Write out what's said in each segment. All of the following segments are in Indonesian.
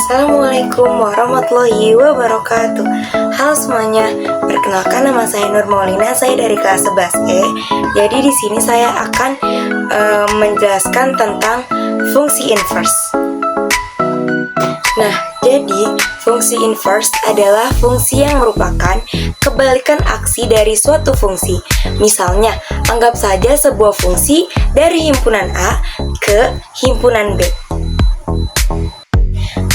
Assalamualaikum warahmatullahi wabarakatuh. Halo semuanya, perkenalkan nama saya Nur Maulina, saya dari kelas 11E. Jadi di sini saya akan menjelaskan tentang fungsi inverse. Nah, jadi fungsi inverse adalah fungsi yang merupakan kebalikan aksi dari suatu fungsi. Misalnya, anggap saja sebuah fungsi dari himpunan A ke himpunan B.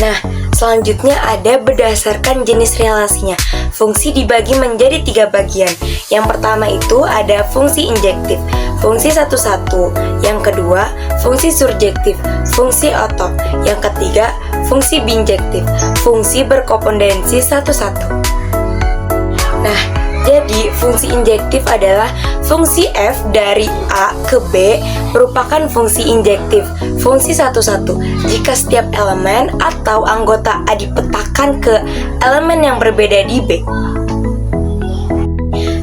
Nah, selanjutnya ada berdasarkan jenis relasinya. Fungsi dibagi menjadi 3 bagian. Yang pertama itu ada fungsi injektif, fungsi satu-satu. Yang kedua, fungsi surjektif, fungsi otot. Yang ketiga, fungsi binjektif, fungsi berkorespondensi satu-satu. Nah, jadi fungsi injektif adalah fungsi F dari A ke B merupakan fungsi injektif, fungsi satu-satu. Jika setiap elemen atau anggota A dipetakan ke elemen yang berbeda di B.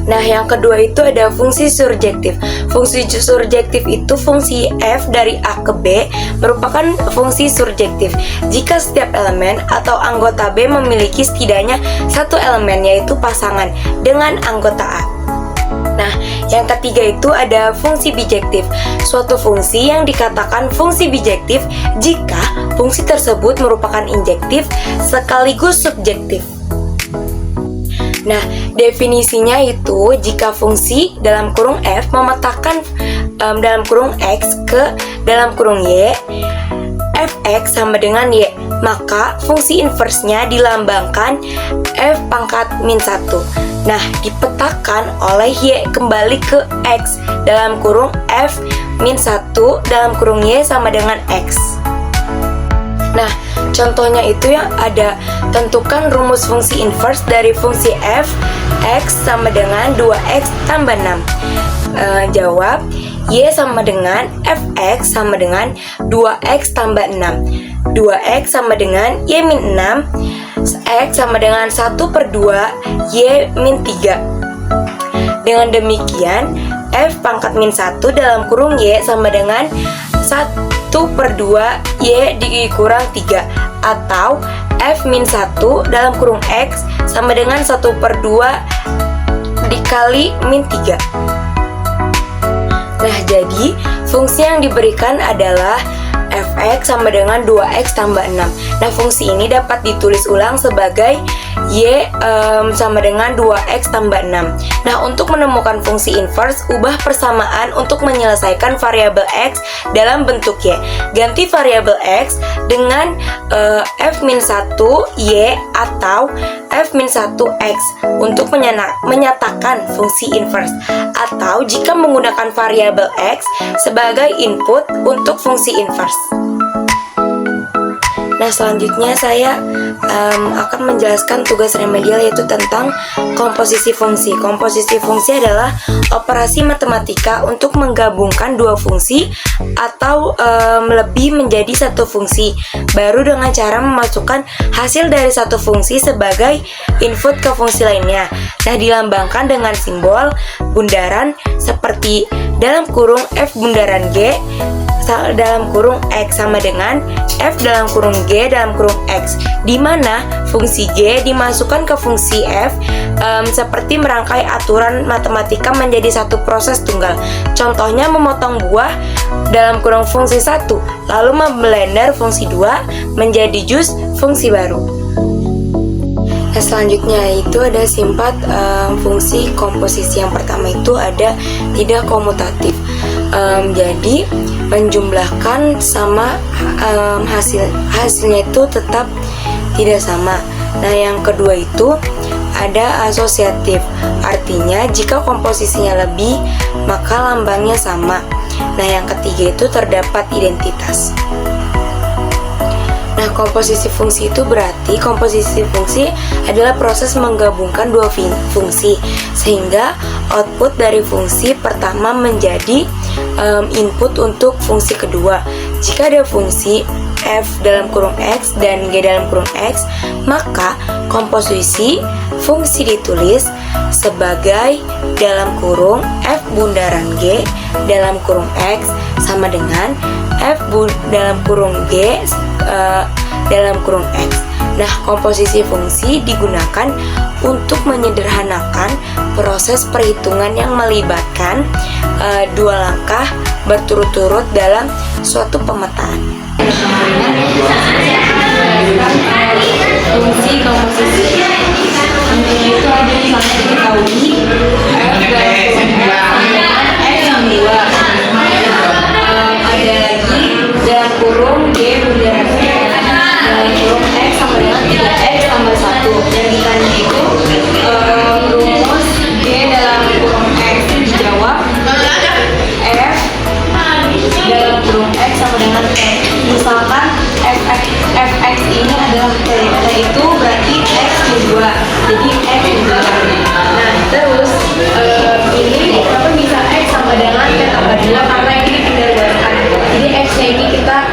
Nah, yang kedua itu ada fungsi surjektif. Fungsi surjektif itu fungsi F dari A ke B merupakan fungsi surjektif. Jika setiap elemen atau anggota B memiliki setidaknya satu elemen, yaitu pasangan dengan anggota A. Nah, yang ketiga itu ada fungsi bijektif. Suatu fungsi yang dikatakan fungsi bijektif jika fungsi tersebut merupakan injektif sekaligus subjektif. Nah, definisinya itu jika fungsi dalam kurung F memetakan dalam kurung X ke dalam kurung Y, Fx sama dengan Y, maka fungsi inversenya dilambangkan F pangkat min 1. Nah, dipetakan oleh Y kembali ke X dalam kurung F min 1 dalam kurung Y sama dengan X. Nah, contohnya itu yang ada, tentukan rumus fungsi inverse dari fungsi F, X sama dengan 2X tambah 6. Jawab, Y sama dengan Fx sama dengan 2X tambah 6. 2X sama dengan Y min 6, X sama dengan 1/2 Y min 3. Dengan demikian, F pangkat min 1 dalam kurung Y sama dengan 1/2 Y dikurang 3, atau F min 1 dalam kurung X sama dengan 1/2 dikali min 3. Nah, jadi fungsi yang diberikan adalah Fx sama dengan 2X tambah 6. Nah, fungsi ini dapat ditulis ulang sebagai Y sama dengan 2X tambah 6. Nah, untuk menemukan fungsi inverse, ubah persamaan untuk menyelesaikan variabel X dalam bentuk Y. Ganti variabel X dengan F min 1 Y atau F min 1 X untuk menyatakan fungsi inverse. Atau jika menggunakan variabel X sebagai input untuk fungsi inverse. Nah, selanjutnya saya akan menjelaskan tugas remedial, yaitu tentang komposisi fungsi. Komposisi fungsi adalah operasi matematika untuk menggabungkan dua fungsi atau lebih menjadi satu fungsi baru dengan cara memasukkan hasil dari satu fungsi sebagai input ke fungsi lainnya. Nah, dilambangkan dengan simbol bundaran seperti dalam kurung F bundaran G dalam kurung X sama dengan F dalam kurung G dalam kurung X, di mana fungsi G dimasukkan ke fungsi F seperti merangkai aturan matematika menjadi satu proses tunggal. Contohnya memotong buah dalam kurung fungsi 1, lalu memblender fungsi 2 menjadi jus fungsi baru. Nah, selanjutnya itu ada sifat fungsi komposisi. Yang pertama itu ada tidak komutatif. Jadi menjumlahkan sama hasilnya itu tetap tidak sama. Nah, yang kedua itu ada asosiatif. Artinya jika komposisinya lebih, maka lambangnya sama. Nah, yang ketiga itu terdapat identitas. Nah, komposisi fungsi itu berarti komposisi fungsi adalah proses menggabungkan dua fungsi sehingga output dari fungsi pertama menjadi input untuk fungsi kedua. Jika ada fungsi F dalam kurung X dan G dalam kurung X, maka komposisi fungsi ditulis sebagai dalam kurung F bundaran G dalam kurung X sama dengan F dalam kurung G dalam kurung X. Nah, komposisi fungsi digunakan untuk menyederhanakan proses perhitungan yang melibatkan dua langkah berturut-turut dalam suatu pemetaan. Fungsi komposisi itu ada di mana diketahui F dalam X yang 2. Ada lagi dalam kurung G bundaran F dalam kurung X sama dengan 3X tambah 1. Yang ditanya itu rumus G dalam kurung X dijawab F dalam kurung X sama dengan T. Misalkan fx ini adalah T itu berarti X juga, jadi X juga. Nah terus ini kenapa bisa X sama dengan T tambah 2, karena ini kita luaskan, jadi X nya ini kita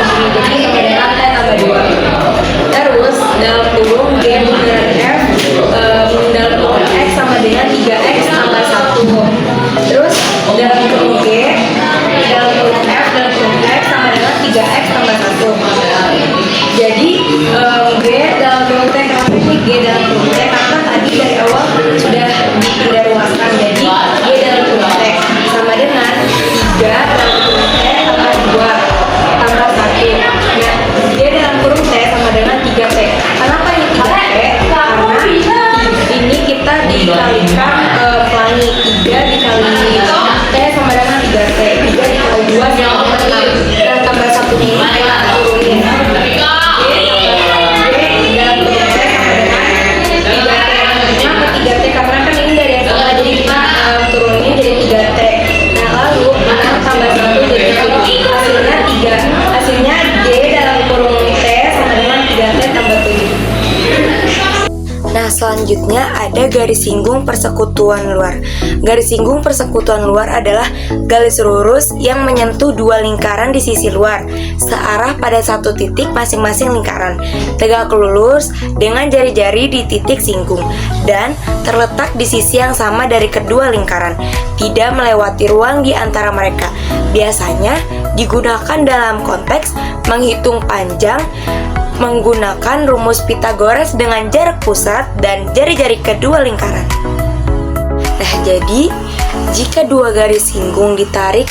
sendiri, jadi sama dengan T tambah 2. Terus dalam kurung G bundaran F dalam kurung X sama dengan 3X tambah 1. Terus dalam kurung G dalam kurung F dalam kurung X sama dengan 3X tambah 1. Jadi G dalam kurung T, kenapa ini G dalam kurung T? Karena tadi dari awal sudah dipindah ruaskan, jadi G dalam kurung T sama dengan 3 dalam kurung T tambah 2 tambah 1. Nah, G dalam kurung T sama dengan 3T. Kenapa ini 3T? Karena ini kita dikalikan pelangi, 3 dikali T sama dengan 3T, 3 dikali 2 sama dengan 6, dan tambah 1 ini kita turunin. Hasilnya G dalam kurung T sama dengan 3T tambah 7. Nah selanjutnya ada garis singgung persekutuan luar. Garis singgung persekutuan luar adalah garis lurus yang menyentuh dua lingkaran di sisi luar searah pada satu titik masing-masing lingkaran, tegak lurus dengan jari-jari di titik singgung dan terletak di sisi yang sama dari kedua lingkaran, tidak melewati ruang di antara mereka. Biasanya digunakan dalam konteks menghitung panjang menggunakan rumus Pythagoras dengan jarak pusat dan jari-jari kedua lingkaran. Nah, jadi jika dua garis singgung ditarik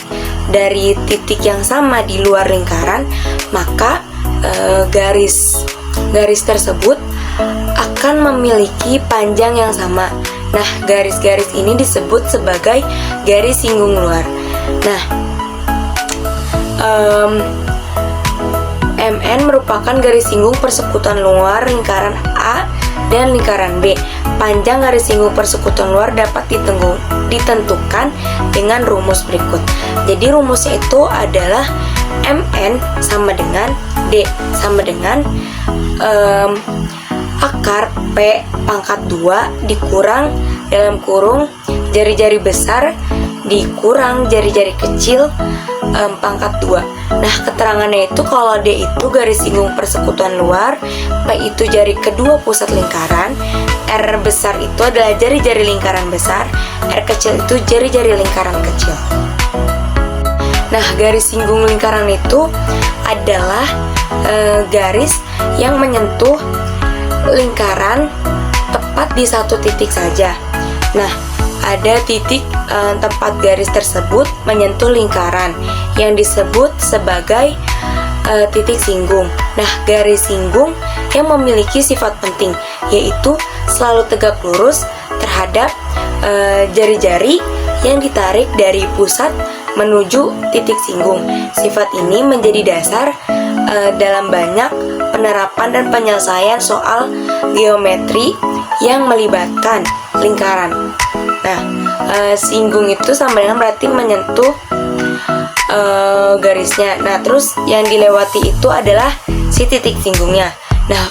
dari titik yang sama di luar lingkaran, maka garis tersebut akan memiliki panjang yang sama. Nah, garis-garis ini disebut sebagai garis singgung luar. Nah, MN merupakan garis singgung persekutuan luar lingkaran A dan lingkaran B. Panjang garis singgung persekutuan luar dapat ditentukan dengan rumus berikut. Jadi rumusnya itu adalah MN sama dengan D sama dengan akar P pangkat 2 dikurang dalam kurung jari-jari besar dikurang jari-jari kecil pangkat 2. Nah, keterangannya itu kalau D itu garis singgung persekutuan luar, P itu jari kedua pusat lingkaran, R besar itu adalah jari-jari lingkaran besar, R kecil itu jari-jari lingkaran kecil. Nah, garis singgung lingkaran itu adalah garis yang menyentuh lingkaran tepat di satu titik saja. Nah, ada titik tempat garis tersebut menyentuh lingkaran yang disebut sebagai titik singgung. Nah, garis singgung yang memiliki sifat penting yaitu selalu tegak lurus terhadap jari-jari yang ditarik dari pusat menuju titik singgung. Sifat ini menjadi dasar dalam banyak penerapan dan penyelesaian soal geometri yang melibatkan lingkaran. Nah, singgung itu sama dengan berarti menyentuh garisnya. Nah, terus yang dilewati itu adalah si titik singgungnya. Nah,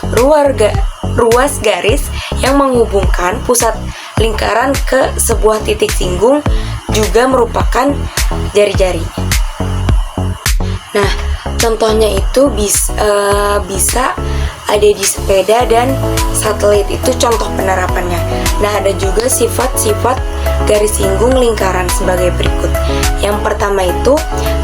ruas garis yang menghubungkan pusat lingkaran ke sebuah titik singgung juga merupakan jari-jari. Nah, contohnya itu bisa ada di sepeda dan satelit, itu contoh penerapannya. Nah, ada juga sifat-sifat garis singgung lingkaran sebagai berikut. Yang pertama itu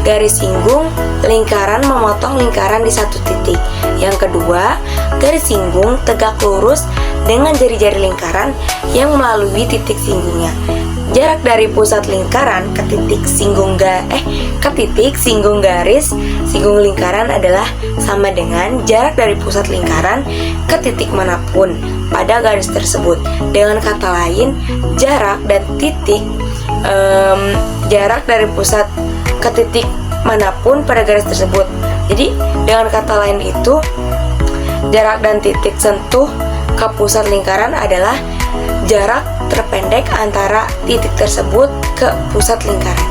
garis singgung lingkaran memotong lingkaran di satu titik. Yang kedua, garis singgung tegak lurus dengan jari-jari lingkaran yang melalui titik singgungnya. Jarak dari pusat lingkaran ke titik singgung garis singgung lingkaran adalah sama dengan jarak dari pusat lingkaran ke titik manapun pada garis tersebut. Dengan kata lain, jarak dari pusat ke titik manapun pada garis tersebut. Jadi dengan kata lain itu, jarak dan titik sentuh ke pusat lingkaran adalah jarak terpendek antara titik tersebut ke pusat lingkaran.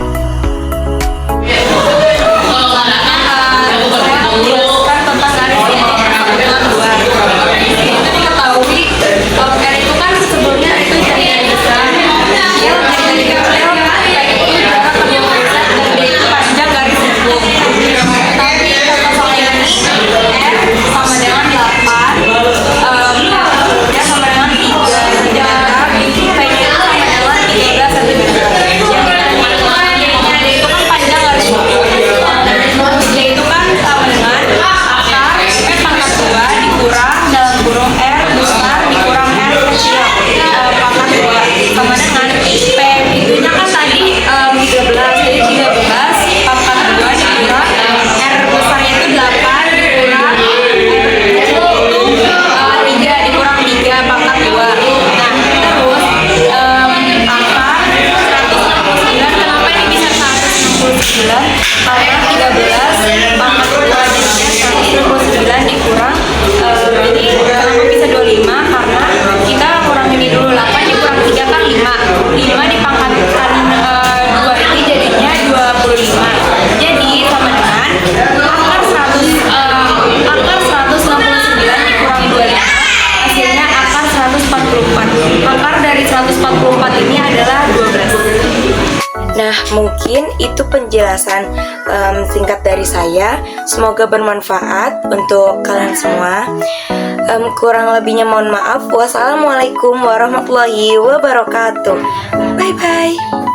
Nah, mungkin itu penjelasan singkat dari saya. Semoga bermanfaat untuk kalian semua. Kurang lebihnya mohon maaf. Wassalamualaikum warahmatullahi wabarakatuh. Bye-bye.